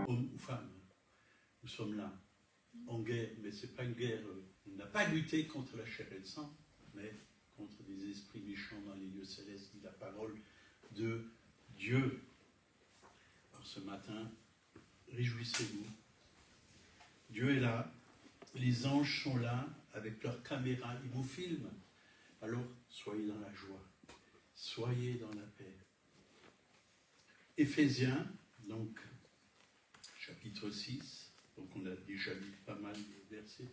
hommes ou femmes. Nous sommes là, en guerre, mais ce n'est pas une guerre. On n'a pas lutté contre la chair et le sang, mais contre des esprits méchants dans les lieux célestes, dit la parole de Dieu. Alors ce matin, réjouissez-vous. Dieu est là, les anges sont là, avec leurs caméras, ils vous filment. Alors, soyez dans la joie, soyez dans la paix. Éphésiens, donc, chapitre 6, donc on a déjà lu pas mal de versets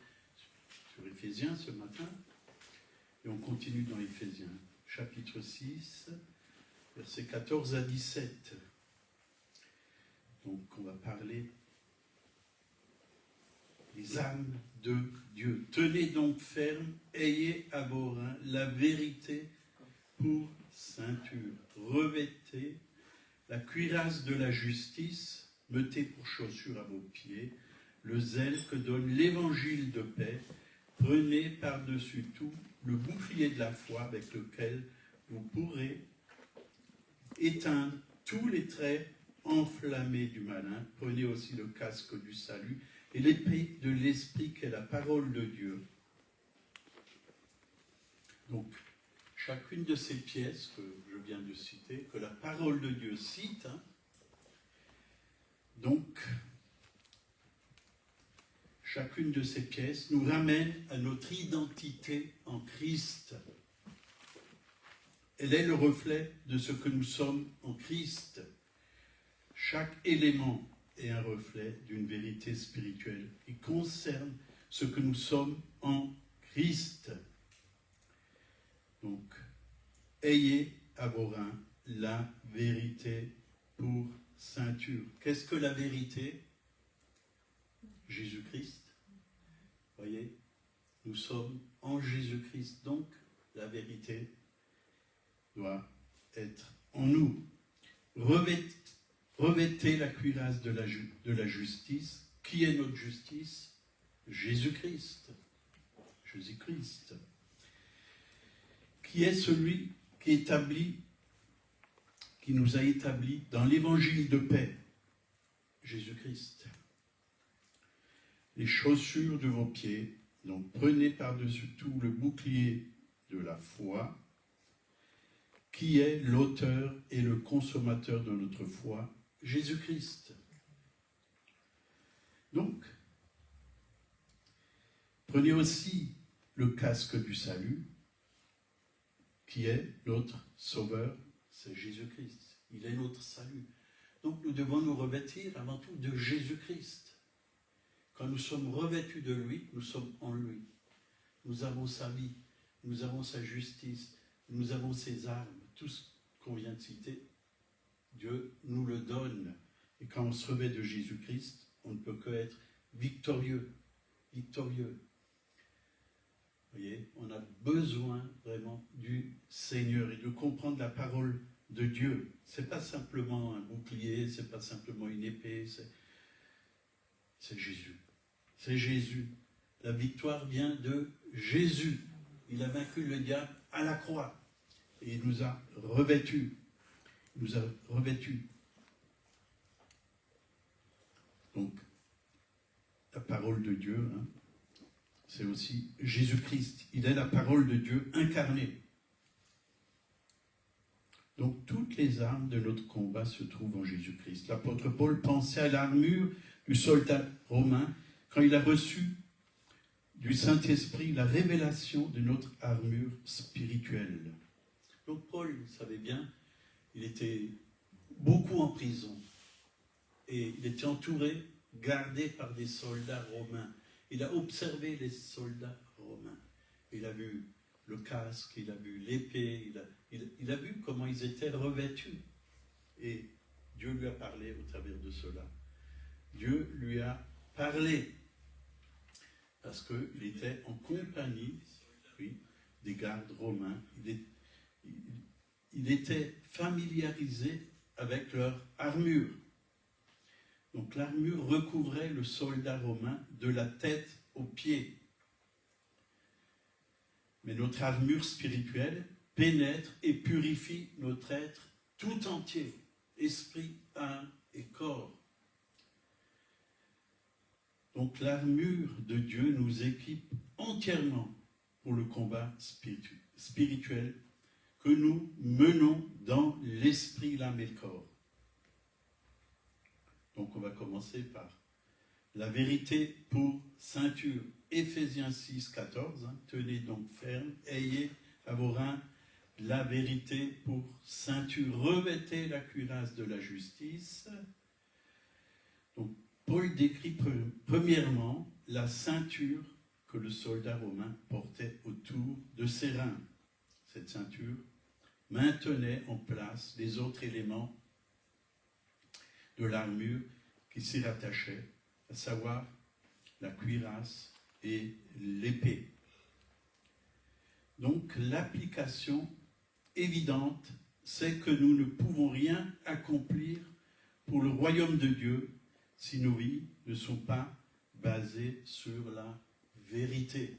sur Éphésiens ce matin, et on continue dans Éphésiens, chapitre 6, versets 14 à 17. Donc on va parler des armes de Dieu. Tenez donc ferme, ayez à vos reins la vérité pour ceinture. Revêtez la cuirasse de la justice, mettez pour chaussure à vos pieds le zèle que donne l'évangile de paix. Prenez par-dessus tout le bouclier de la foi avec lequel vous pourrez éteindre tous les traits enflammés du malin. Prenez aussi le casque du salut et l'épée de l'esprit qu'est la parole de Dieu. Donc, chacune de ces pièces que je viens de citer, que la parole de Dieu cite, donc, chacune de ces pièces nous ramène à notre identité en Christ. Elle est le reflet de ce que nous sommes en Christ. Chaque élément est un reflet d'une vérité spirituelle qui concerne ce que nous sommes en Christ. Donc, ayez à vos reins la vérité pour ceinture. Qu'est-ce que la vérité? Jésus-Christ. Voyez, nous sommes en Jésus-Christ, donc la vérité doit être en nous. Revêtez la cuirasse de la justice. Qui est notre justice? Jésus-Christ. Jésus-Christ. Qui est celui qui nous a établis dans l'évangile de paix? Jésus-Christ. Les chaussures de vos pieds, donc prenez par-dessus tout le bouclier de la foi, qui est l'auteur et le consommateur de notre foi, Jésus-Christ. Donc, prenez aussi le casque du salut, qui est notre sauveur, c'est Jésus-Christ. Il est notre salut. Donc nous devons nous revêtir avant tout de Jésus-Christ. Quand nous sommes revêtus de lui, nous sommes en lui. Nous avons sa vie, nous avons sa justice, nous avons ses armes, tout ce qu'on vient de citer, Dieu nous le donne. Et quand on se revêt de Jésus-Christ, on ne peut que être victorieux, victorieux. Vous voyez, on a besoin vraiment du Seigneur et de comprendre la parole de Dieu. Ce n'est pas simplement un bouclier, ce n'est pas simplement une épée, c'est Jésus. C'est Jésus. La victoire vient de Jésus. Il a vaincu le diable à la croix. Et il nous a revêtus. Il nous a revêtus. Donc, la parole de Dieu, c'est aussi Jésus-Christ. Il est la parole de Dieu incarnée. Donc, toutes les armes de notre combat se trouvent en Jésus-Christ. L'apôtre Paul pensait à l'armure du soldat romain quand il a reçu du Saint-Esprit la révélation de notre armure spirituelle. Donc Paul, vous savez bien, il était beaucoup en prison et il était entouré, gardé par des soldats romains. Il a observé les soldats romains. Il a vu le casque, il a vu l'épée, il a vu comment ils étaient revêtus. Et Dieu lui a parlé au travers de cela. Dieu lui a parlé parce qu'il était en compagnie, oui, des gardes romains. Il était familiarisé avec leur armure. Donc l'armure recouvrait le soldat romain de la tête aux pieds. Mais notre armure spirituelle pénètre et purifie notre être tout entier, esprit, âme et corps. Donc l'armure de Dieu nous équipe entièrement pour le combat spirituel que nous menons dans l'esprit, l'âme et le corps. Donc on va commencer par la vérité pour ceinture. Éphésiens 6, 14, tenez donc ferme, ayez à vos reins la vérité pour ceinture, revêtez la cuirasse de la justice. Donc Paul décrit premièrement la ceinture que le soldat romain portait autour de ses reins. Cette ceinture maintenait en place les autres éléments de l'armure qui s'y rattachaient, à savoir la cuirasse et l'épée. Donc l'application évidente, c'est que nous ne pouvons rien accomplir pour le royaume de Dieu si nos vies ne sont pas basées sur la vérité.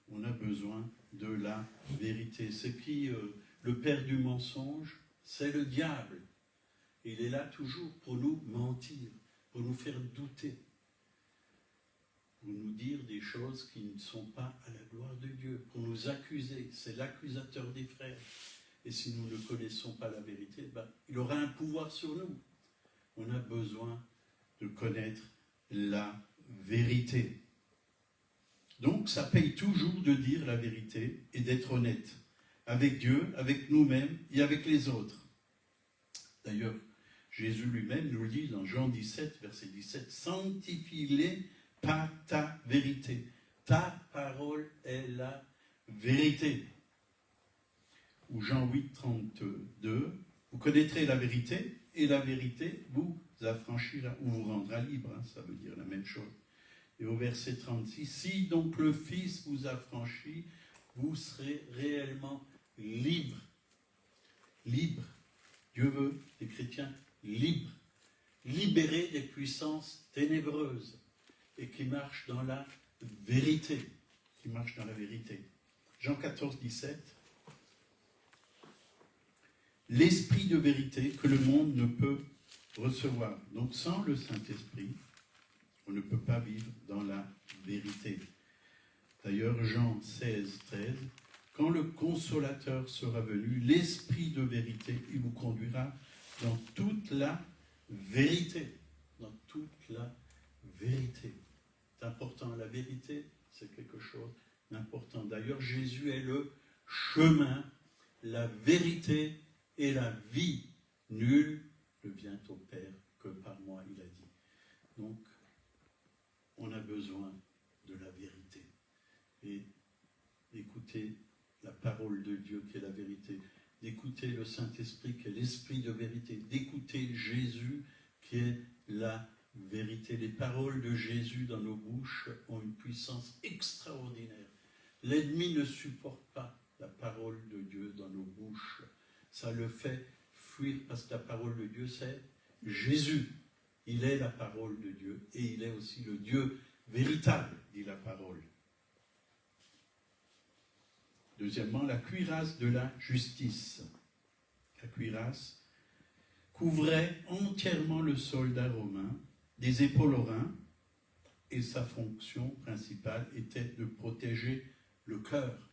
On a besoin de la vérité. C'est qui le père du mensonge? C'est le diable. Il est là toujours pour nous mentir, pour nous faire douter, pour nous dire des choses qui ne sont pas à la gloire de Dieu, pour nous accuser. C'est l'accusateur des frères. Et si nous ne connaissons pas la vérité, il aura un pouvoir sur nous. On a besoin de connaître la vérité. Donc, ça paye toujours de dire la vérité et d'être honnête avec Dieu, avec nous-mêmes et avec les autres. D'ailleurs, Jésus lui-même nous le dit dans Jean 17, verset 17, « Sanctifie-les par ta vérité. Ta parole est la vérité. » Ou Jean 8, 32, « Vous connaîtrez la vérité, et la vérité vous affranchira, ou vous rendra libre. » Ça veut dire la même chose. Et au verset 36, « Si donc le Fils vous affranchit, vous serez réellement libre. » Libre. Dieu veut des chrétiens libres, libérés des puissances ténébreuses et qui marchent dans la vérité. Qui marchent dans la vérité. Jean 14, 17. L'esprit de vérité que le monde ne peut recevoir. Donc sans le Saint-Esprit, on ne peut pas vivre dans la vérité. D'ailleurs, Jean 16, 13, « Quand le Consolateur sera venu, l'Esprit de vérité, il vous conduira dans toute la vérité. » Dans toute la vérité. C'est important, la vérité, c'est quelque chose d'important. D'ailleurs, Jésus est le chemin, la vérité et la vie. Nul ne vient au Père que par moi, il a dit. Donc, on a besoin de la vérité. Et d'écouter la parole de Dieu qui est la vérité, d'écouter le Saint-Esprit qui est l'Esprit de vérité, d'écouter Jésus qui est la vérité. Les paroles de Jésus dans nos bouches ont une puissance extraordinaire. L'ennemi ne supporte pas la parole de Dieu dans nos bouches. Ça le fait fuir parce que la parole de Dieu, c'est Jésus. Il est la parole de Dieu et il est aussi le Dieu véritable, dit la parole. Deuxièmement, la cuirasse de la justice. La cuirasse couvrait entièrement le soldat romain, des épaules aux reins, et sa fonction principale était de protéger le cœur.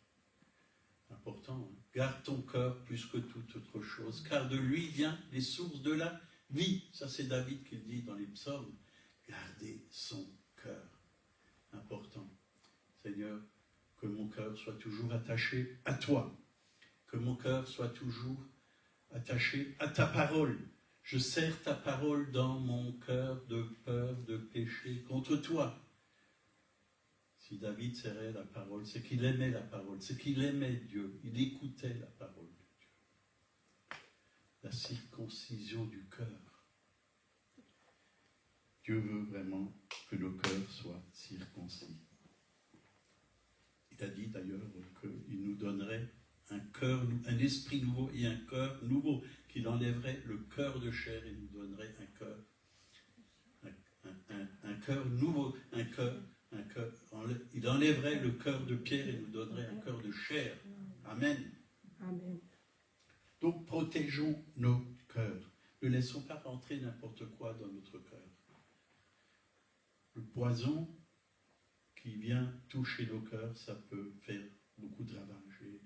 Important, hein? Garde ton cœur plus que toute autre chose, car de lui viennent les sources de la vie. Ça, c'est David qui le dit dans les psaumes. Gardez son cœur. Important. Seigneur, que mon cœur soit toujours attaché à toi. Que mon cœur soit toujours attaché à ta parole. Je serre ta parole dans mon cœur de peur, de péché contre toi. Si David serrait la parole, c'est qu'il aimait la parole, c'est qu'il aimait Dieu. Il écoutait la parole de Dieu. La circoncision du cœur. Dieu veut vraiment que nos cœurs soient circoncis. Il a dit d'ailleurs qu'il nous donnerait un cœur, un esprit nouveau et un cœur nouveau, qu'il enlèverait le cœur de chair et nous donnerait un cœur nouveau, il enlèverait le cœur de pierre et nous donnerait un cœur de chair. Amen. Amen. Donc protégeons nos cœurs. Ne laissons pas rentrer n'importe quoi dans notre cœur. le poison qui vient toucher nos cœurs, ça peut faire beaucoup de ravages. Et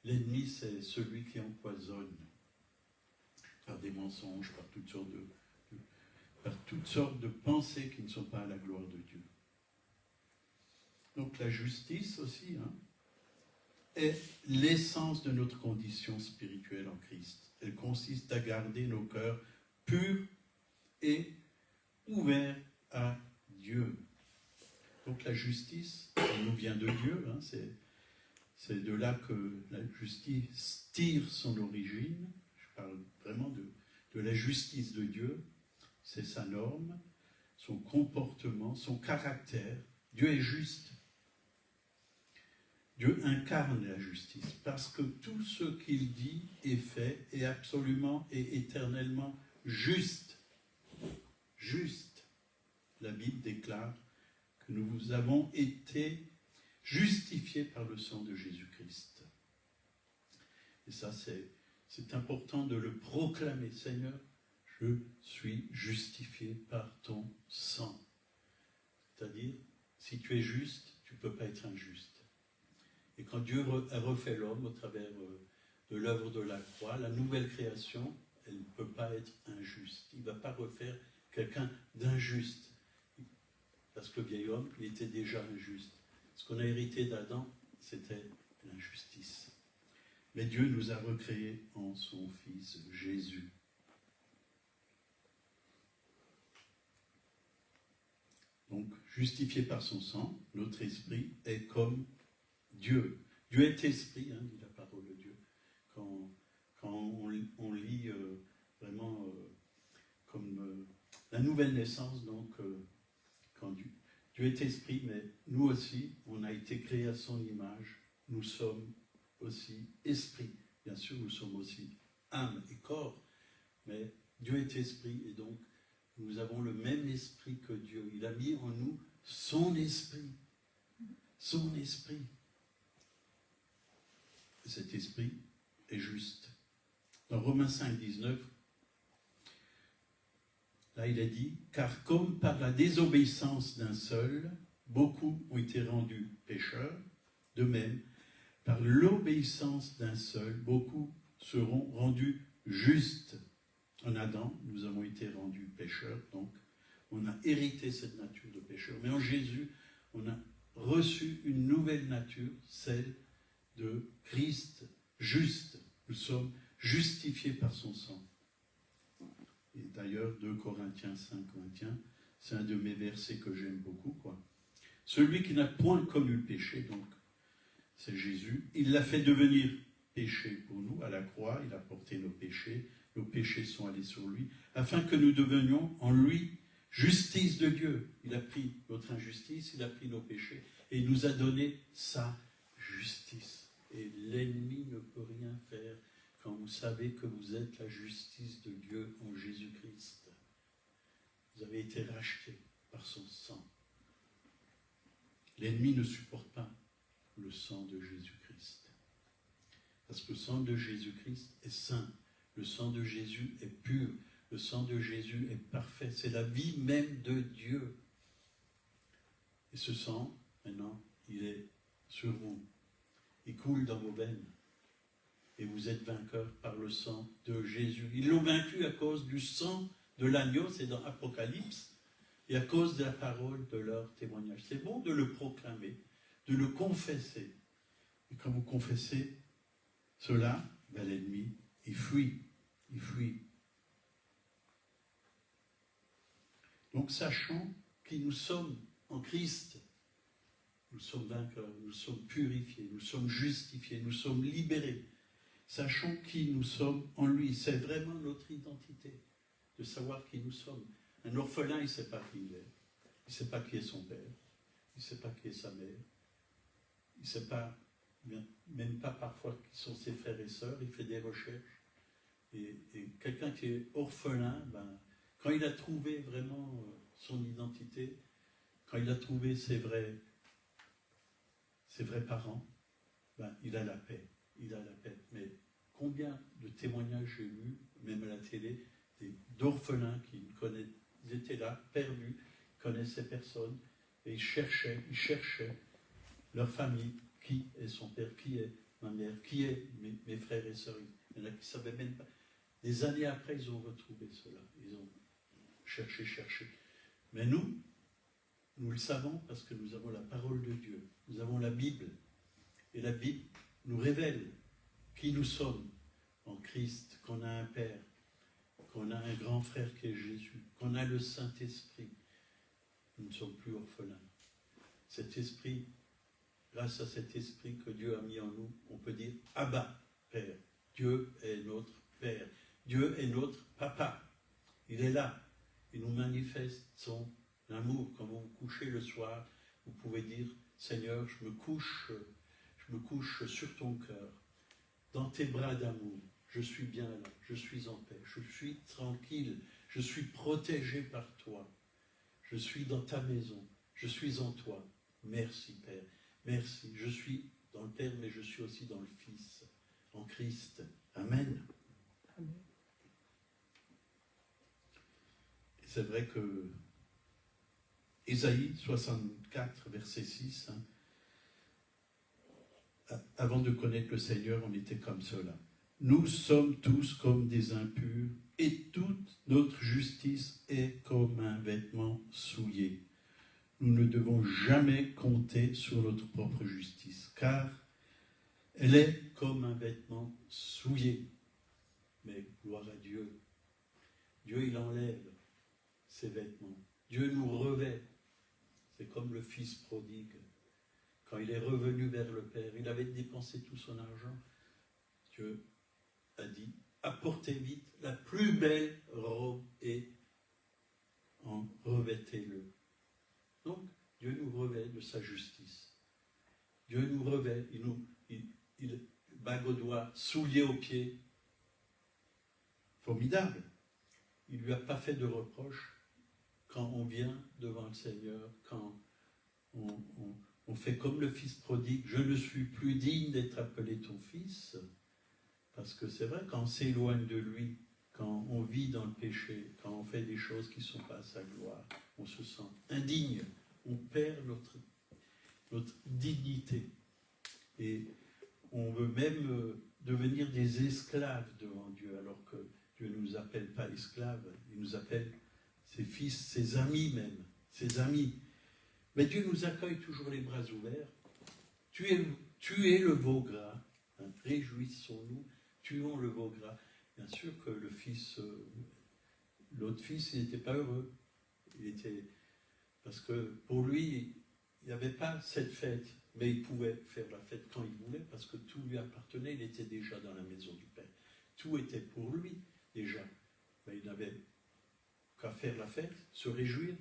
l'ennemi, c'est celui qui empoisonne par des mensonges, par toutes sortes de pensées qui ne sont pas à la gloire de Dieu. Donc la justice aussi est l'essence de notre condition spirituelle en Christ. Elle consiste à garder nos cœurs purs et ouverts à Dieu. Donc la justice, elle nous vient de Dieu, c'est de là que la justice tire son origine. Je parle vraiment de la justice de Dieu. C'est sa norme, son comportement, son caractère. Dieu est juste. Dieu incarne la justice parce que tout ce qu'il dit et fait est absolument et éternellement juste. Juste. La Bible déclare que nous avons été justifiés par le sang de Jésus-Christ. Et ça, c'est important de le proclamer. Seigneur, je suis justifié par ton sang. C'est-à-dire, si tu es juste, tu ne peux pas être injuste. Et quand Dieu a refait l'homme au travers de l'œuvre de la croix, la nouvelle création, elle ne peut pas être injuste. Il ne va pas refaire quelqu'un d'injuste. Parce que le vieil homme, il était déjà injuste. Ce qu'on a hérité d'Adam, c'était l'injustice. Mais Dieu nous a recréés en son Fils Jésus. Donc, justifié par son sang, notre esprit est comme Dieu. Dieu est esprit, dit la parole de Dieu. Quand on lit vraiment comme la nouvelle naissance, donc quand Dieu est esprit, mais nous aussi, on a été créés à son image, nous sommes aussi esprit. Bien sûr, nous sommes aussi âme et corps, mais Dieu est esprit, et donc nous avons le même esprit que Dieu. Il a mis en nous son esprit. Son esprit. Cet esprit est juste. Dans Romains 5, 19, là il est dit, car comme par la désobéissance d'un seul, beaucoup ont été rendus pécheurs, de même, par l'obéissance d'un seul, beaucoup seront rendus justes. En Adam, nous avons été rendus pécheurs, donc on a hérité cette nature de pécheur. Mais en Jésus, on a reçu une nouvelle nature, celle de Christ juste. Nous sommes justifiés par son sang. Et d'ailleurs, 2 Corinthiens 5, 21, c'est un de mes versets que j'aime beaucoup, quoi. Celui qui n'a point connu le péché, donc, c'est Jésus, il l'a fait devenir péché pour nous, à la croix, il a porté nos péchés sont allés sur lui, afin que nous devenions en lui justice de Dieu. Il a pris notre injustice, il a pris nos péchés, et il nous a donné sa justice. Et l'ennemi ne peut rien faire quand vous savez que vous êtes la justice de Dieu en Jésus-Christ. Vous avez été rachetés par son sang. L'ennemi ne supporte pas le sang de Jésus-Christ. Parce que le sang de Jésus-Christ est saint. Le sang de Jésus est pur. Le sang de Jésus est parfait. C'est la vie même de Dieu. Et ce sang, maintenant, il est sur vous. Il coule dans vos veines. Et vous êtes vainqueurs par le sang de Jésus. Ils l'ont vaincu à cause du sang de l'agneau, c'est dans Apocalypse, et à cause de la parole de leur témoignage. C'est bon de le proclamer, de le confesser. Et quand vous confessez cela, l'ennemi, il fuit. Il fuit. Donc sachons qui nous sommes en Christ. Nous sommes vainqueurs, nous sommes purifiés, nous sommes justifiés, nous sommes libérés. Sachons qui nous sommes en lui. C'est vraiment notre identité, de savoir qui nous sommes. Un orphelin, il ne sait pas qui il est. Il ne sait pas qui est son père. Il ne sait pas qui est sa mère. Il ne sait pas, même pas parfois qui sont ses frères et sœurs. Il fait des recherches. Et quelqu'un qui est orphelin, quand il a trouvé vraiment son identité, quand il a trouvé ses vrais parents, il a la paix. Il a la paix. Mais combien de témoignages j'ai lus, même à la télé, d'orphelins qui ils étaient là, perdus. connaissaient personne, et ils cherchaient leur famille, qui est son père, qui est ma mère, qui est mes frères et sœurs. Il y en a qui ne savaient même pas. Des années après, ils ont retrouvé cela. Ils ont cherché. Mais nous le savons parce que nous avons la parole de Dieu. Nous avons la Bible. Et la Bible nous révèle qui nous sommes en Christ, qu'on a un Père, qu'on a un grand frère qui est Jésus, qu'on a le Saint-Esprit. Nous ne sommes plus orphelins. Cet esprit, grâce à cet esprit que Dieu a mis en nous, on peut dire Abba, Père. Dieu est notre Père. Dieu est notre Papa. Il est là. Il nous manifeste son amour. Quand vous vous couchez le soir, vous pouvez dire Seigneur, je me couche sur ton cœur, dans tes bras d'amour. Je suis bien là, je suis en paix, je suis tranquille, je suis protégé par toi. Je suis dans ta maison, je suis en toi. Merci Père, merci. Je suis dans le Père, mais je suis aussi dans le Fils, en Christ. Amen. Amen. C'est vrai que Ésaïe 64, verset 6, avant de connaître le Seigneur, on était comme cela. Nous sommes tous comme des impurs, et toute notre justice est comme un vêtement souillé. Nous ne devons jamais compter sur notre propre justice, car elle est comme un vêtement souillé. Mais gloire à Dieu. Dieu, il enlève ses vêtements. Dieu nous revêt. C'est comme le fils prodigue. Quand il est revenu vers le Père, il avait dépensé tout son argent. Dieu a dit, apportez vite la plus belle robe et en revêtez-le. Donc, Dieu nous revêt de sa justice. Dieu nous revêt, il bague au doigt, soulier aux pieds. Formidable. Il ne lui a pas fait de reproche quand on vient devant le Seigneur, quand on fait comme le fils prodigue, je ne suis plus digne d'être appelé ton fils, parce que c'est vrai, quand on s'éloigne de lui, quand on vit dans le péché, quand on fait des choses qui ne sont pas à sa gloire, on se sent indigne, on perd notre dignité. Et on veut même devenir des esclaves devant Dieu, alors que Dieu ne nous appelle pas esclaves, il nous appelle ses fils, ses amis même, ses amis. Mais Dieu nous accueille toujours les bras ouverts. Tu es le veau gras. Hein, réjouissons-nous, tuons le veau gras. Bien sûr que l'autre fils, il n'était pas heureux. Parce que pour lui, il n'y avait pas cette fête. Mais il pouvait faire la fête quand il voulait, parce que tout lui appartenait. Il était déjà dans la maison du Père. Tout était pour lui, déjà. Mais il n'avait qu'à faire la fête, se réjouir,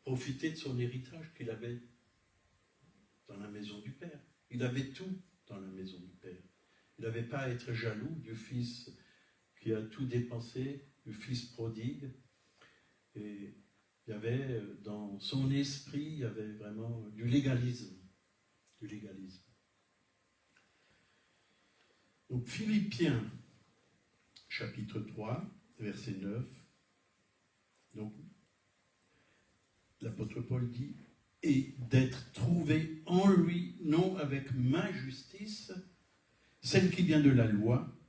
profiter de son héritage qu'il avait dans la maison du Père. Il avait tout dans la maison du Père. Il n'avait pas à être jaloux du fils qui a tout dépensé, du fils prodigue. Et il y avait dans son esprit, il y avait vraiment du légalisme. Du légalisme. Donc Philippiens, chapitre 3, verset 9. Donc, l'apôtre Paul dit, et d'être trouvé en lui, non avec ma justice, celle qui vient de la loi,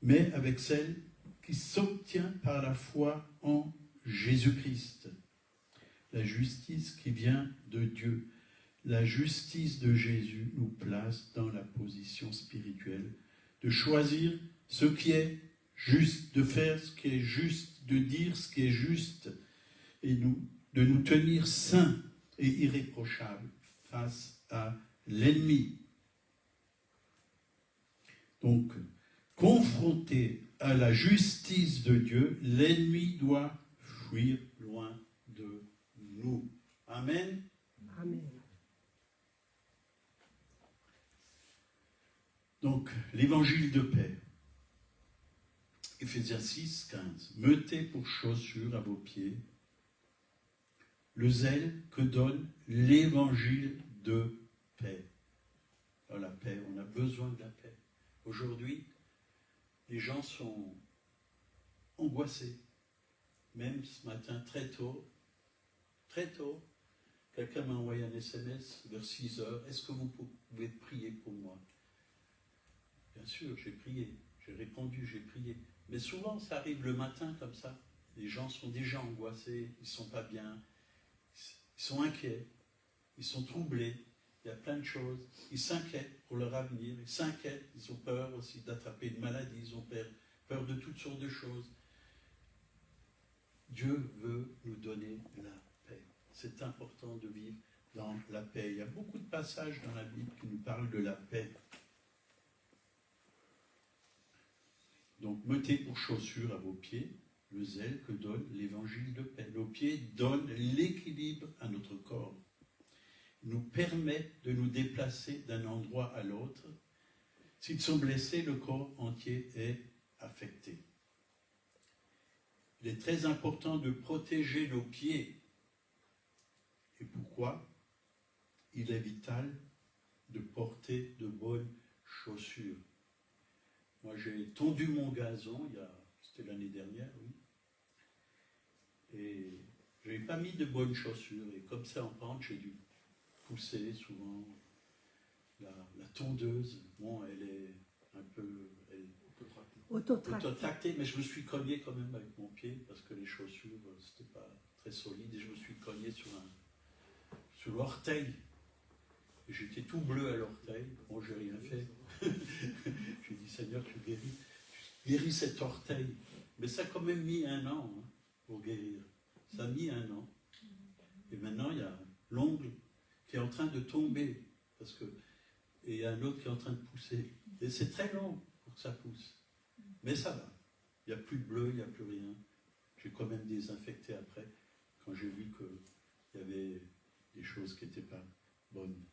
mais avec celle qui s'obtient par la foi en Jésus-Christ. La justice qui vient de Dieu. La justice de Jésus nous place dans la position spirituelle de choisir ce qui est juste, de faire ce qui est juste, de dire ce qui est juste, et de nous tenir saints et irréprochables face à l'ennemi. Donc, confronté à la justice de Dieu, l'ennemi doit fuir loin de nous. Amen. Amen. Donc, l'évangile de paix. Éphésiens 6, 15. Mettez pour chaussure à vos pieds le zèle que donne l'évangile de paix. Alors, la paix, on a besoin de la paix. Aujourd'hui, les gens sont angoissés. Même ce matin, très tôt, très tôt, quelqu'un m'a envoyé un SMS vers 6 heures. Est-ce que vous pouvez prier pour moi? Bien sûr, j'ai prié. J'ai répondu, j'ai prié. Mais souvent, ça arrive le matin comme ça. Les gens sont déjà angoissés, ils ne sont pas bien, ils sont inquiets, ils sont troublés. Il y a plein de choses. Ils s'inquiètent pour leur avenir, ils s'inquiètent, ils ont peur aussi d'attraper une maladie, ils ont peur de toutes sortes de choses. Dieu veut nous donner la paix. C'est important de vivre dans la paix. Il y a beaucoup de passages dans la Bible qui nous parlent de la paix. Donc, mettez pour chaussure à vos pieds le zèle que donne l'évangile de paix. Nos pieds donnent l'équilibre à notre corps. Ils nous permettent de nous déplacer d'un endroit à l'autre. S'ils sont blessés, le corps entier est affecté. Il est très important de protéger nos pieds. Et pourquoi? Il est vital de porter de bonnes chaussures. Moi, j'ai tondu mon gazon, c'était l'année dernière, oui. Et je n'avais pas mis de bonnes chaussures. Et comme c'est en pente, j'ai dû pousser souvent. La tondeuse, bon, elle est un peu autotractée, mais je me suis cogné quand même avec mon pied, parce que les chaussures, c'était pas très solide, et je me suis cogné sur l'orteil. Et j'étais tout bleu à l'orteil. Bon, j'ai rien fait. J'ai dit, Seigneur, tu guéris cet orteil. Mais ça a quand même mis 1 an pour guérir. Ça a mis 1 an. Et maintenant, il y a l'ongle qui est en train de tomber. Et il y a un autre qui est en train de pousser. Et c'est très long pour que ça pousse. Mais ça va. Il n'y a plus de bleu, il n'y a plus rien. J'ai quand même désinfecté après, quand j'ai vu qu'il y avait des choses qui n'étaient pas bonnes.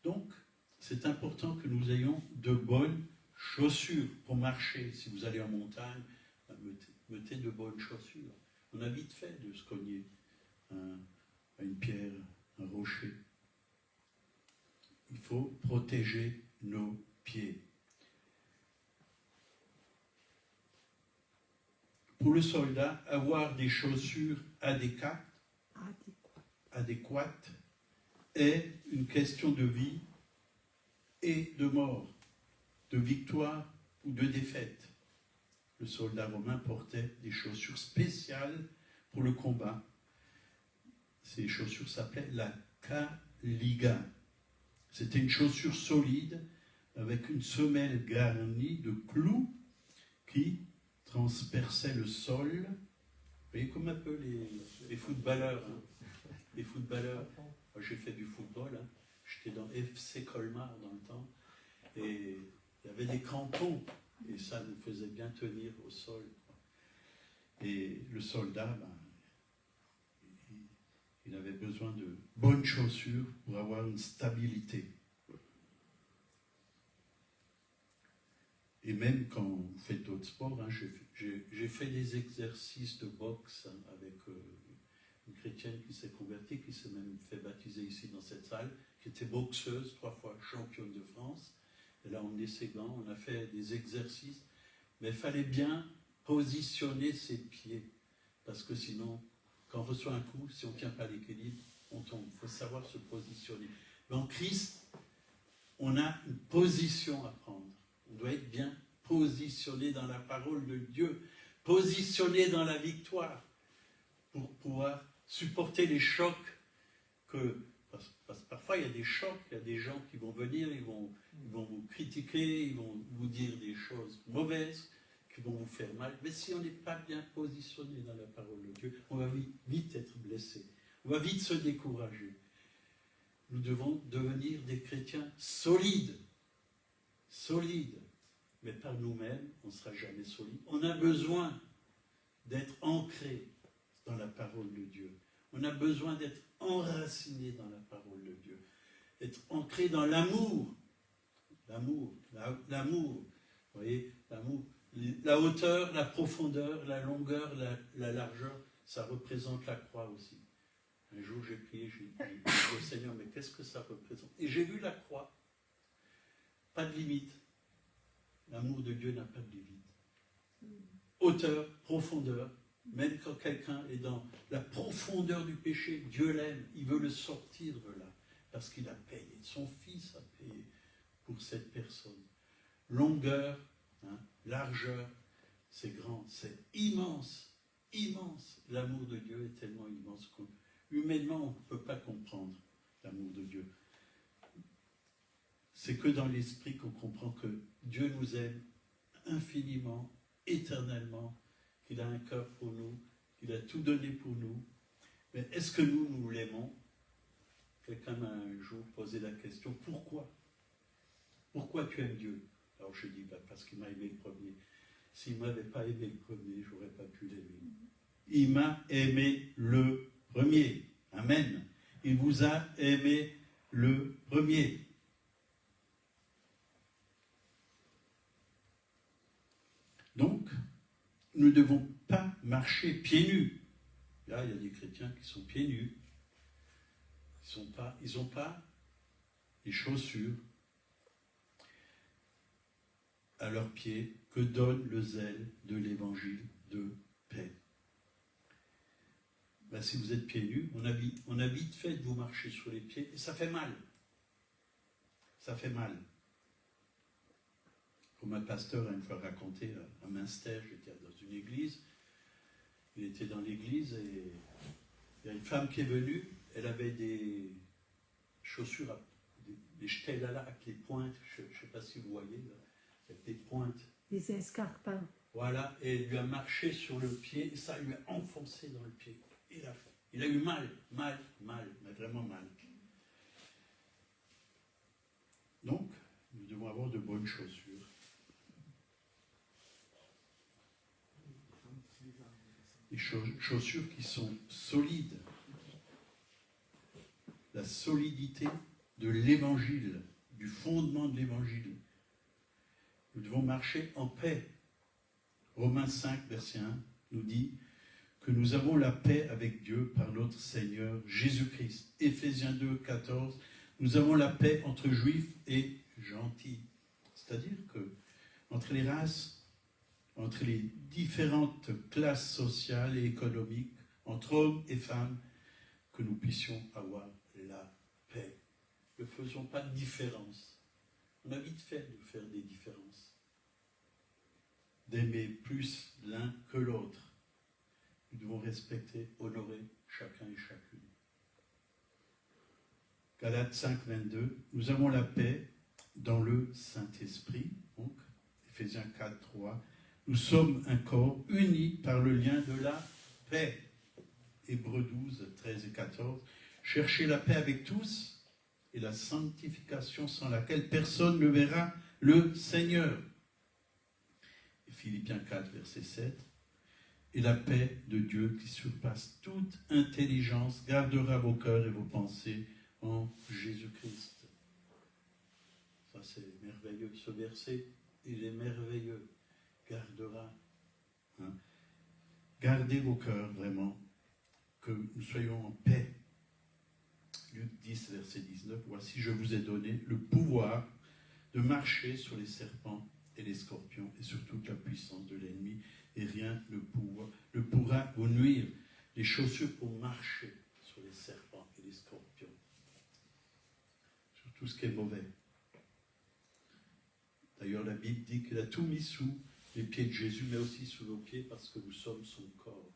Donc, c'est important que nous ayons de bonnes chaussures pour marcher. Si vous allez en montagne, mettez de bonnes chaussures. On a vite fait de se cogner à une pierre, un rocher. Il faut protéger nos pieds. Pour le soldat, avoir des chaussures adéquates est une question de vie et de mort, de victoire ou de défaite. Le soldat romain portait des chaussures spéciales pour le combat. Ces chaussures s'appelaient la caliga. C'était une chaussure solide avec une semelle garnie de clous qui transperçait le sol. Vous voyez comme un peu les footballeurs. Les footballeurs. Moi, j'ai fait du football. J'étais dans FC Colmar dans le temps. Et il y avait des crampons. Et ça nous faisait bien tenir au sol. Et le soldat, il avait besoin de bonnes chaussures pour avoir une stabilité. Et même quand vous faites d'autres sports, j'ai fait des exercices de boxe avec une chrétienne qui s'est convertie, qui s'est même fait baptiser ici dans cette salle, qui était boxeuse, 3 fois championne de France. Elle a emmené ses gants, on a fait des exercices, mais il fallait bien positionner ses pieds, parce que sinon, quand on reçoit un coup, si on ne tient pas l'équilibre, on tombe. Il faut savoir se positionner. Mais en Christ, on a une position à prendre. On doit être bien positionné dans la parole de Dieu, positionné dans la victoire, pour pouvoir supporter les chocs parce que parfois il y a des chocs, il y a des gens qui vont venir, ils vont vous critiquer, ils vont vous dire des choses mauvaises, qui vont vous faire mal. Mais si on n'est pas bien positionné dans la parole de Dieu, on va vite être blessé, on va vite se décourager. Nous devons devenir des chrétiens solides, mais par nous-mêmes, on ne sera jamais solide. On a besoin d'être ancré dans la parole de Dieu. On a besoin d'être enraciné dans la parole de Dieu. Être ancré dans l'amour. L'amour. Vous voyez, l'amour. La hauteur, la profondeur, la longueur, la largeur, ça représente la croix aussi. Un jour, j'ai prié, j'ai dit au Seigneur, mais qu'est-ce que ça représente? Et j'ai vu la croix. Pas de limite. L'amour de Dieu n'a pas de limite. Hauteur, profondeur, même quand quelqu'un est dans la profondeur profondeur du péché. Dieu l'aime, il veut le sortir de là, parce qu'il a payé, son Fils a payé pour cette personne. Longueur, hein, largeur, c'est grand, c'est immense, immense. L'amour de Dieu est tellement immense qu'humainement, on ne peut pas comprendre l'amour de Dieu. C'est que dans l'esprit qu'on comprend que Dieu nous aime infiniment, éternellement, qu'il a un cœur pour nous, qu'il a tout donné pour nous. Mais est-ce que nous l'aimons? Quelqu'un m'a un jour posé la question, pourquoi? Pourquoi tu aimes Dieu? Alors je dis, parce qu'il m'a aimé le premier. S'il ne m'avait pas aimé le premier, je n'aurais pas pu l'aimer. Il m'a aimé le premier. Amen. Il vous a aimé le premier. Donc, nous ne devons pas marcher pieds nus. Là, il y a des chrétiens qui sont pieds nus. Ils n'ont pas les chaussures à leurs pieds que donne le zèle de l'évangile de paix. Ben, si vous êtes pieds nus, on a vite fait de vous marcher sur les pieds et ça fait mal. Ça fait mal. Comme un pasteur a une fois raconté à Münster, j'étais dans une église, il était dans l'église et il y a une femme qui est venue, elle avait des chaussures, des shtelala avec les pointes, je ne sais pas si vous voyez, là, avec des pointes. Des escarpins. Voilà, et elle lui a marché sur le pied et ça lui a enfoncé dans le pied. Il a eu mal, mais vraiment mal. Donc, nous devons avoir de bonnes chaussures. Des chaussures qui sont solides. La solidité de l'évangile, du fondement de l'évangile. Nous devons marcher en paix. Romains 5, verset 1, nous dit que nous avons la paix avec Dieu par notre Seigneur Jésus-Christ. Éphésiens 2, 14, nous avons la paix entre juifs et gentils. C'est-à-dire que entre les races, entre les différentes classes sociales et économiques, entre hommes et femmes, que nous puissions avoir la paix. Ne faisons pas de différence. On a vite fait de faire des différences. D'aimer plus l'un que l'autre. Nous devons respecter, honorer chacun et chacune. Galates 5, 22, nous avons la paix dans le Saint-Esprit. Donc, Éphésiens 4, 3, nous sommes un corps uni par le lien de la paix. Hébreux 12, 13 et 14, cherchez la paix avec tous et la sanctification sans laquelle personne ne verra le Seigneur. Et Philippiens 4, verset 7, et la paix de Dieu qui surpasse toute intelligence gardera vos cœurs et vos pensées en Jésus-Christ. Ça c'est merveilleux, ce verset, il est merveilleux. Gardera. Hein. Gardez vos cœurs vraiment, que nous soyons en paix. Luc 10, verset 19, voici je vous ai donné le pouvoir de marcher sur les serpents et les scorpions et sur toute la puissance de l'ennemi et rien ne pourra vous nuire. Les chaussures pour marcher sur les serpents et les scorpions. Sur tout ce qui est mauvais. D'ailleurs, la Bible dit qu'il a tout mis sous les pieds de Jésus, mais aussi sous nos pieds, parce que nous sommes son corps.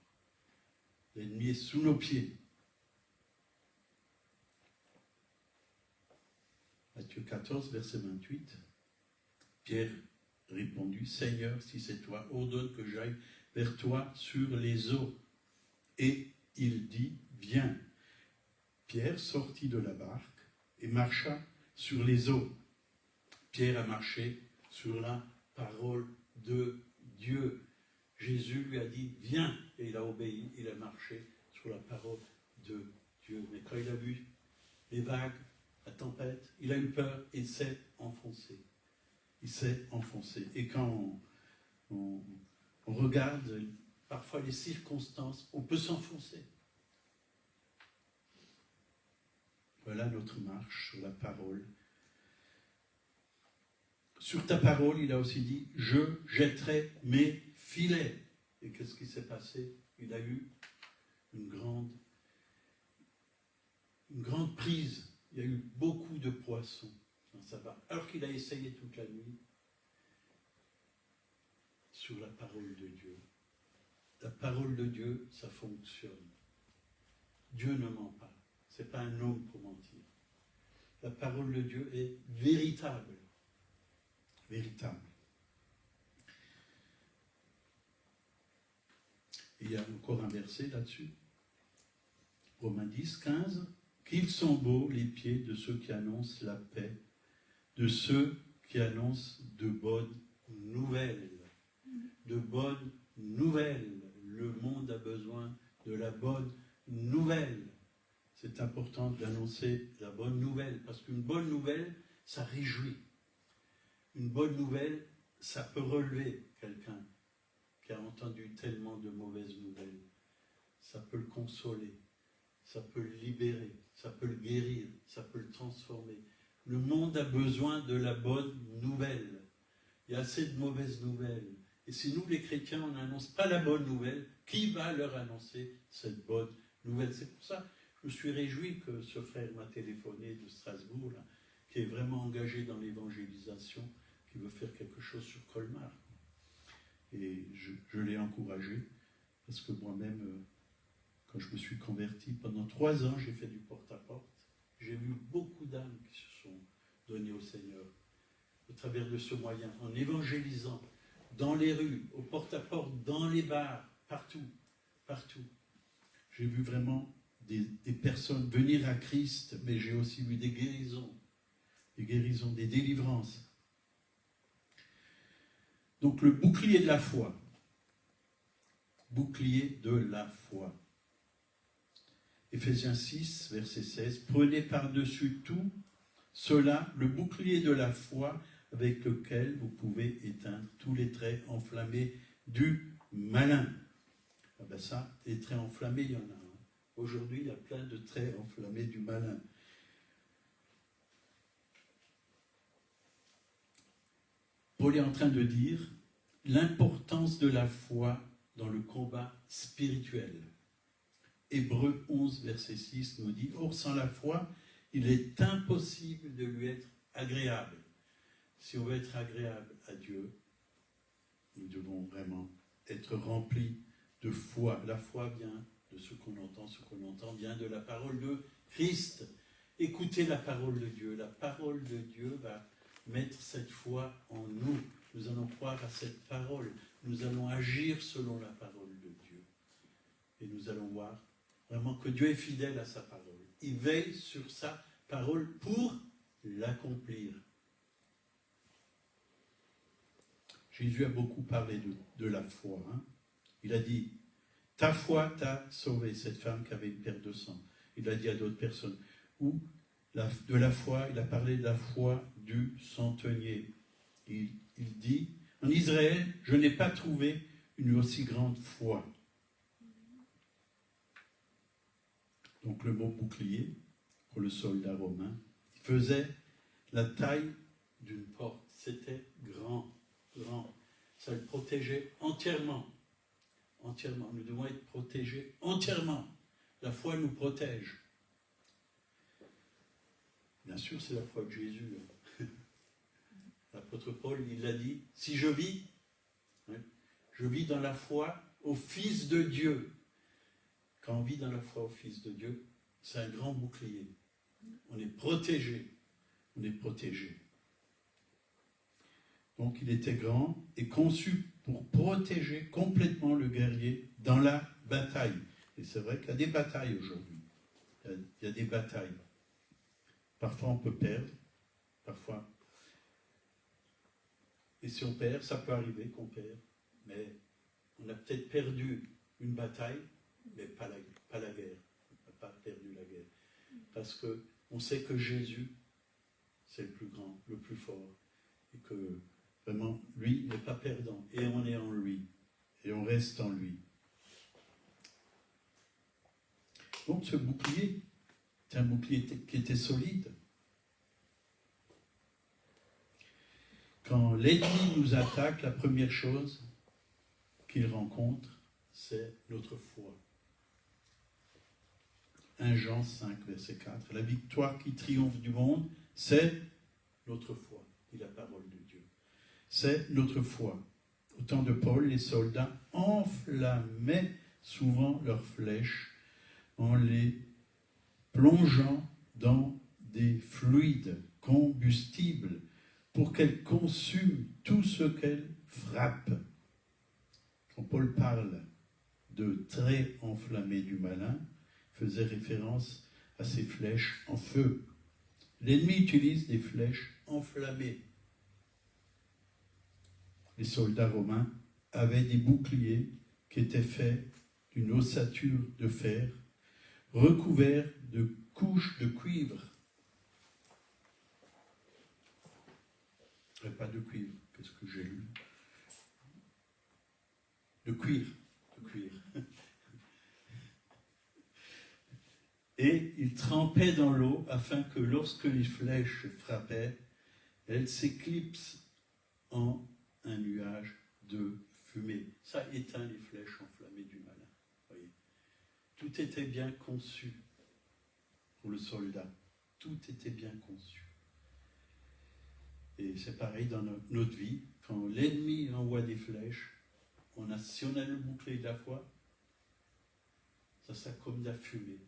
L'ennemi est sous nos pieds. Matthieu 14, verset 28. Pierre répondit, Seigneur, si c'est toi, ordonne que j'aille vers toi sur les eaux. Et il dit, viens. Pierre sortit de la barque et marcha sur les eaux. Pierre a marché sur la parole de Dieu. Jésus lui a dit, viens, et il a obéi, il a marché sur la parole de Dieu. Mais quand il a vu les vagues, la tempête, il a eu peur et il s'est enfoncé. Il s'est enfoncé. Et quand on regarde parfois les circonstances, on peut s'enfoncer. Voilà notre marche sur la parole. Sur ta parole, il a aussi dit, je jetterai mes filets. Et qu'est-ce qui s'est passé? Il a eu une grande poisson dans sa barque, alors qu'il a essayé toute la nuit sur la parole de Dieu. La parole de Dieu, ça fonctionne. Dieu ne ment pas. Ce n'est pas un homme pour mentir. La parole de Dieu est véritable. Véritable. Et il y a encore un verset là-dessus. Romains 10, 15. Qu'ils sont beaux les pieds de ceux qui annoncent la paix, de ceux qui annoncent de bonnes nouvelles. De bonnes nouvelles. Le monde a besoin de la bonne nouvelle. C'est important d'annoncer la bonne nouvelle, parce qu'une bonne nouvelle, ça réjouit. Une bonne nouvelle, ça peut relever quelqu'un qui a entendu tellement de mauvaises nouvelles. Ça peut le consoler, ça peut le libérer, ça peut le guérir, ça peut le transformer. Le monde a besoin de la bonne nouvelle. Il y a assez de mauvaises nouvelles. Et si nous, les chrétiens, on n'annonce pas la bonne nouvelle, qui va leur annoncer cette bonne nouvelle? C'est pour ça que je me suis réjoui que ce frère m'a téléphoné de Strasbourg, là, qui est vraiment engagé dans l'évangélisation, qui veut faire quelque chose sur Colmar. Et je l'ai encouragé, parce que moi-même, quand je me suis converti, pendant 3 ans, j'ai fait du porte-à-porte. J'ai vu beaucoup d'âmes qui se sont données au Seigneur, au travers de ce moyen, en évangélisant, dans les rues, au porte-à-porte, dans les bars, partout, partout. J'ai vu vraiment des personnes venir à Christ, mais j'ai aussi vu des guérisons, des délivrances. Donc le bouclier de la foi. Bouclier de la foi. Éphésiens 6, verset 16. Prenez par-dessus tout cela le bouclier de la foi avec lequel vous pouvez éteindre tous les traits enflammés du malin. Ah ben ça, les traits enflammés, il y en a. Aujourd'hui, il y a plein de traits enflammés du malin. Paul est en train de dire l'importance de la foi dans le combat spirituel. Hébreux 11, verset 6 nous dit « Or, sans la foi, il est impossible de lui être agréable. » Si on veut être agréable à Dieu, nous devons vraiment être remplis de foi. La foi vient de ce qu'on entend vient de la parole de Christ. Écoutez la parole de Dieu. La parole de Dieu va mettre cette foi en nous. Nous allons croire à cette parole. Nous allons agir selon la parole de Dieu. Et nous allons voir vraiment que Dieu est fidèle à sa parole. Il veille sur sa parole pour l'accomplir. Jésus a beaucoup parlé de la foi. Il a dit, ta foi t'a sauvé, cette femme qui avait une perte de sang. Il a dit à d'autres personnes. Ou de la foi, il a parlé de la foi du centenier. Il dit, en Israël, je n'ai pas trouvé une aussi grande foi. Donc le mot bouclier, pour le soldat romain, faisait la taille d'une porte. C'était grand. Ça le protégeait entièrement. Entièrement. Nous devons être protégés entièrement. La foi nous protège. Bien sûr, c'est la foi de Jésus. L'apôtre Paul, il l'a dit, si je vis dans la foi au Fils de Dieu. Quand on vit dans la foi au Fils de Dieu, c'est un grand bouclier. On est protégé. On est protégé. Donc il était grand et conçu pour protéger complètement le guerrier dans la bataille. Et c'est vrai qu'il y a des batailles aujourd'hui. Il y a des batailles. Parfois on peut perdre, parfois. Et si on perd, ça peut arriver qu'on perd. Mais on a peut-être perdu une bataille, mais pas la guerre. On n'a pas perdu la guerre. Parce qu'on sait que Jésus, c'est le plus grand, le plus fort. Et que vraiment, lui n'est pas perdant. Et on est en lui. Et on reste en lui. Donc ce bouclier, c'est un bouclier qui était solide. Quand l'ennemi nous attaque, la première chose qu'il rencontre, c'est notre foi. 1 Jean 5, verset 4. La victoire qui triomphe du monde, C'est notre foi, dit la parole de Dieu. C'est notre foi. Au temps de Paul, les soldats enflammaient souvent leurs flèches en les plongeant dans des fluides combustibles pour qu'elles consument tout ce qu'elles frappent. Quand Paul parle de traits enflammés du malin, il faisait référence à ces flèches en feu. L'ennemi utilise des flèches enflammées. Les soldats romains avaient des boucliers qui étaient faits d'une ossature de fer, recouverts de couches de cuivre. Pas de cuivre, qu'est-ce que j'ai lu? De cuir. Et ils trempaient dans l'eau afin que lorsque les flèches frappaient, elles s'éclipsent en un nuage de fumée. Ça éteint les flèches enflammées du malin. Voyez. Tout était bien conçu pour le soldat. Tout était bien conçu. Et c'est pareil dans notre vie. Quand l'ennemi envoie des flèches, si on a le bouclier de la foi, ça sera comme de la fumée.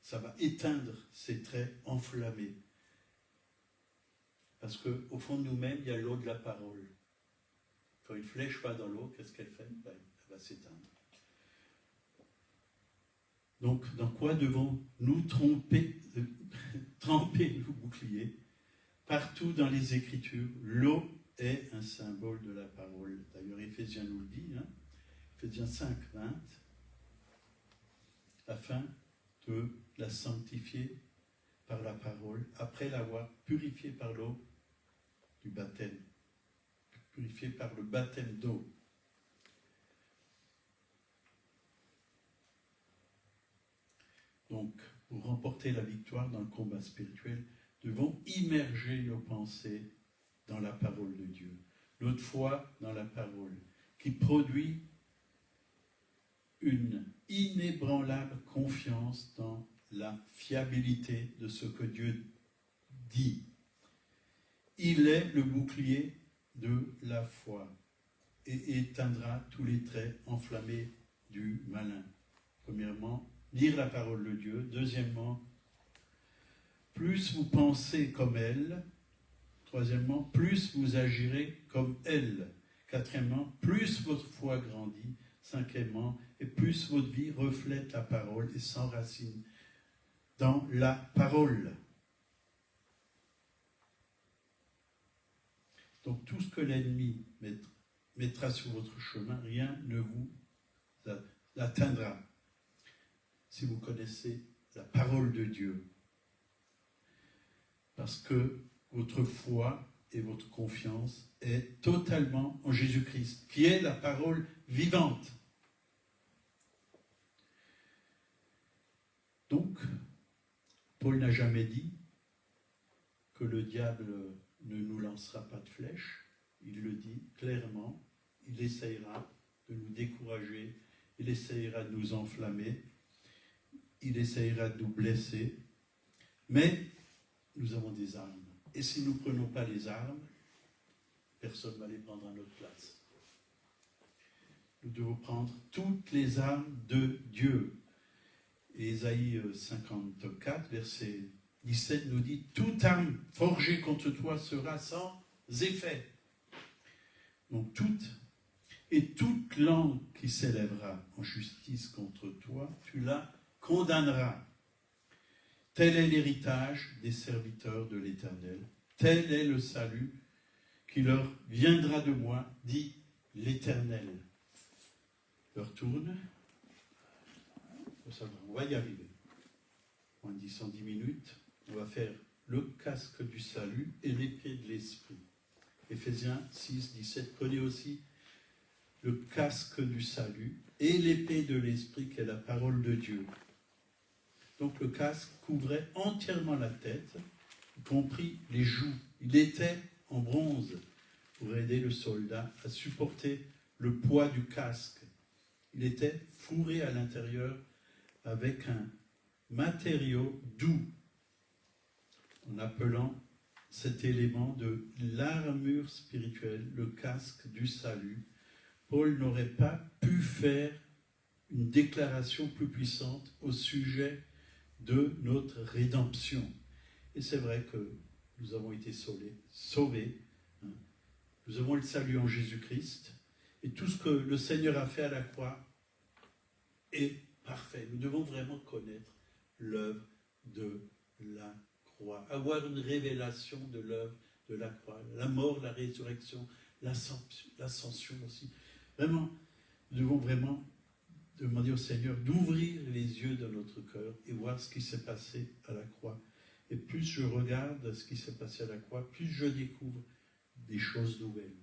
Ça va éteindre ces traits enflammés. Parce qu'au fond de nous-mêmes, il y a l'eau de la parole. Quand une flèche va dans l'eau, qu'est-ce qu'elle fait? Elle va s'éteindre. Donc, dans quoi devons-nous tremper le bouclier? Partout dans les Écritures, l'eau est un symbole de la parole. D'ailleurs, Éphésiens nous le dit, Éphésiens 5, 20, afin de la sanctifier par la parole, après l'avoir purifiée par l'eau du baptême, purifiée par le baptême d'eau. Donc, pour remporter la victoire dans le combat spirituel, devons immerger nos pensées dans la parole de Dieu. Notre foi dans la parole, qui produit une inébranlable confiance dans la fiabilité de ce que Dieu dit. Il est le bouclier de la foi et éteindra tous les traits enflammés du malin. Premièrement, lire la parole de Dieu. Deuxièmement, plus vous pensez comme elle. Troisièmement, plus vous agirez comme elle. Quatrièmement, plus votre foi grandit. Cinquièmement, et plus votre vie reflète la parole et s'enracine dans la parole. Donc tout ce que l'ennemi mettra sur votre chemin, rien ne vous atteindra. Si vous connaissez la parole de Dieu. Parce que votre foi et votre confiance est totalement en Jésus-Christ, qui est la parole vivante. Donc, Paul n'a jamais dit que le diable ne nous lancera pas de flèches. Il le dit clairement. Il essayera de nous décourager. Il essayera de nous enflammer. Il essayera de nous blesser. Mais nous avons des armes. Et si nous ne prenons pas les armes, personne ne va les prendre à notre place. Nous devons prendre toutes les armes de Dieu. Et Ésaïe 54, verset 17 nous dit « Toute arme forgée contre toi sera sans effet. » Donc toute langue qui s'élèvera en justice contre toi, tu la condamneras. Tel est l'héritage des serviteurs de l'Éternel. Tel est le salut qui leur viendra de moi, dit l'Éternel. Leur tourne. On va y arriver. En 110 minutes, on va faire le casque du salut et l'épée de l'esprit. Éphésiens 6, 17. Prenez aussi le casque du salut et l'épée de l'esprit qui est la parole de Dieu. Donc le casque couvrait entièrement la tête, y compris les joues. Il était en bronze pour aider le soldat à supporter le poids du casque. Il était fourré à l'intérieur avec un matériau doux. en appelant cet élément de l'armure spirituelle, le casque du salut, Paul n'aurait pas pu faire une déclaration plus puissante au sujet de notre rédemption. Et c'est vrai que nous avons été sauvés. Hein. Nous avons le salut en Jésus-Christ. Et tout ce que le Seigneur a fait à la croix est parfait. Nous devons vraiment connaître l'œuvre de la croix. Avoir une révélation de l'œuvre de la croix. La mort, la résurrection, l'ascension aussi. Vraiment, nous devons vraiment demander au Seigneur d'ouvrir les yeux de notre cœur et voir ce qui s'est passé à la croix. Et plus je regarde ce qui s'est passé à la croix, plus je découvre des choses nouvelles.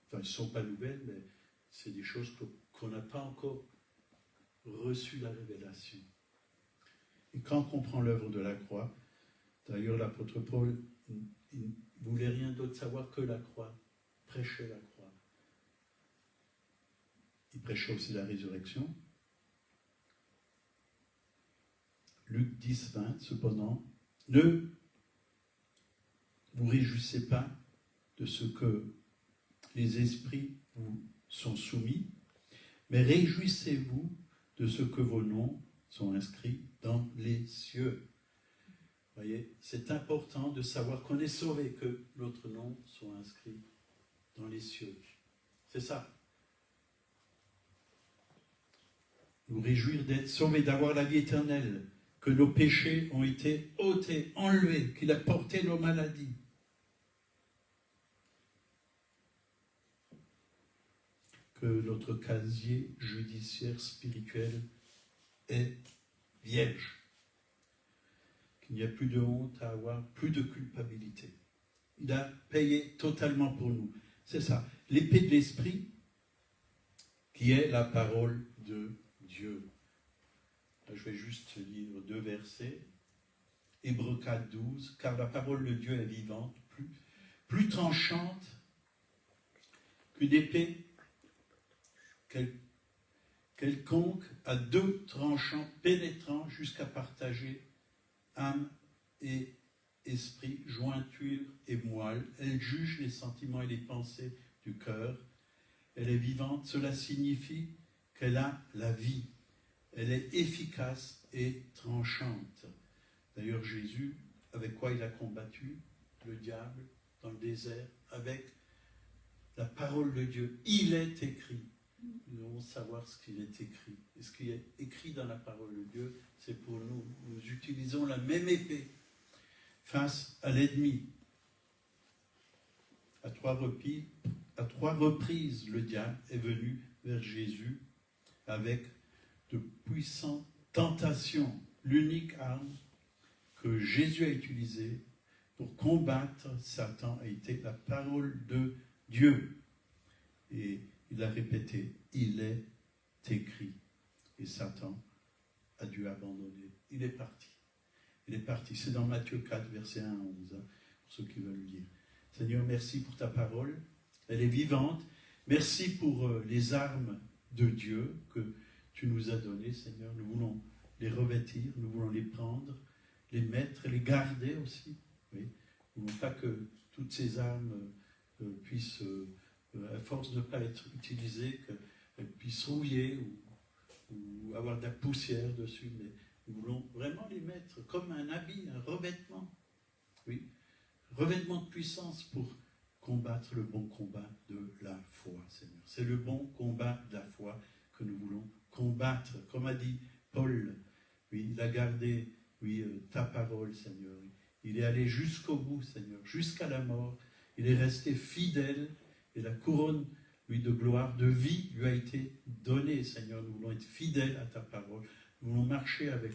Enfin, elles ne sont pas nouvelles, mais c'est des choses qu'on n'a pas encore reçu la révélation. Et quand on comprend l'œuvre de la croix, d'ailleurs l'apôtre Paul, il ne voulait rien d'autre savoir que la croix, prêchait la croix. Il prêchait aussi la résurrection. Luc 10, 20, cependant, ne vous réjouissez pas de ce que les esprits vous sont soumis, mais réjouissez-vous de ce que vos noms sont inscrits dans les cieux. Vous voyez, c'est important de savoir qu'on est sauvé, que notre nom soit inscrit dans les cieux. C'est ça. Nous réjouir d'être sauvés, d'avoir la vie éternelle, que nos péchés ont été ôtés, enlevés, qu'il a porté nos maladies. Que notre casier judiciaire spirituel est vierge. Qu'il n'y a plus de honte à avoir, plus de culpabilité. Il a payé totalement pour nous. C'est ça. L'épée de l'esprit, qui est la parole de Dieu. Là, je vais juste lire 2 versets. Hébreux 4, 12. Car la parole de Dieu est vivante, plus tranchante qu'une épée quelconque, à 2 tranchants pénétrants jusqu'à partager âme et esprit, jointure et moelle. Elle juge les sentiments et les pensées du cœur. Elle est vivante, cela signifie qu'elle a la vie. Elle est efficace et tranchante. D'ailleurs, Jésus, avec quoi il a combattu le diable dans le désert? Avec la parole de Dieu. Il est écrit. Nous devons savoir ce qu'il est écrit. Et ce qui est écrit dans la parole de Dieu, c'est pour nous. Nous utilisons la même épée face à l'ennemi. À trois reprises, le diable est venu vers Jésus avec de puissantes tentations. L'unique arme que Jésus a utilisée pour combattre Satan a été la parole de Dieu. Et il a répété, il est écrit. Et Satan a dû abandonner. Il est parti. Il est parti. C'est dans Matthieu 4, verset 1 à 11, hein, pour ceux qui veulent lire. Seigneur, merci pour ta parole. Elle est vivante. Merci pour les armes de Dieu que tu nous as données, Seigneur. Nous voulons les revêtir, nous voulons les prendre, les mettre, les garder aussi. Oui. Nous ne voulons pas que toutes ces armes puissent, à force de ne pas être utilisées, qu'elles puissent rouiller ou avoir de la poussière dessus. Mais nous voulons vraiment les mettre comme un habit, un revêtement. Oui. Revêtement de puissance pour combattre le bon combat de la foi, Seigneur. C'est le bon combat de la foi que nous voulons combattre. Comme a dit Paul, oui, il a gardé ta parole, Seigneur. Il est allé jusqu'au bout, Seigneur, jusqu'à la mort. Il est resté fidèle et la couronne de gloire, de vie lui a été donnée, Seigneur. Nous voulons être fidèles à ta parole. Nous voulons marcher avec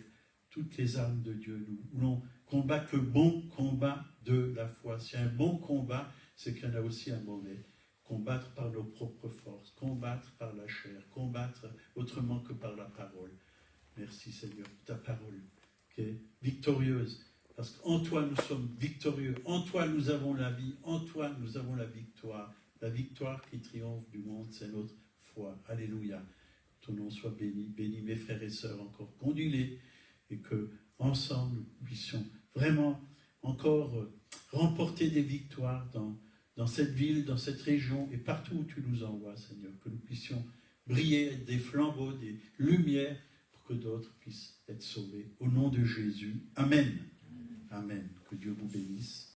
toutes les armes de Dieu. Nous voulons combattre le bon combat de la foi. S'il y a un bon combat, c'est qu'il y en a aussi un mauvais. Combattre par nos propres forces, combattre par la chair, combattre autrement que par la parole. Merci Seigneur pour ta parole qui est victorieuse. Parce qu'en toi nous sommes victorieux, en toi nous avons la vie, en toi nous avons la victoire. La victoire qui triomphe du monde, c'est notre foi. Alléluia. Ton nom soit béni. Bénis mes frères et sœurs encore. Conduis-les et que ensemble nous puissions vraiment encore remporter des victoires dans cette ville, dans cette région et partout où tu nous envoies, Seigneur, que nous puissions briller, être des flambeaux, des lumières, pour que d'autres puissent être sauvés. Au nom de Jésus, Amen. Amen. Que Dieu vous bénisse.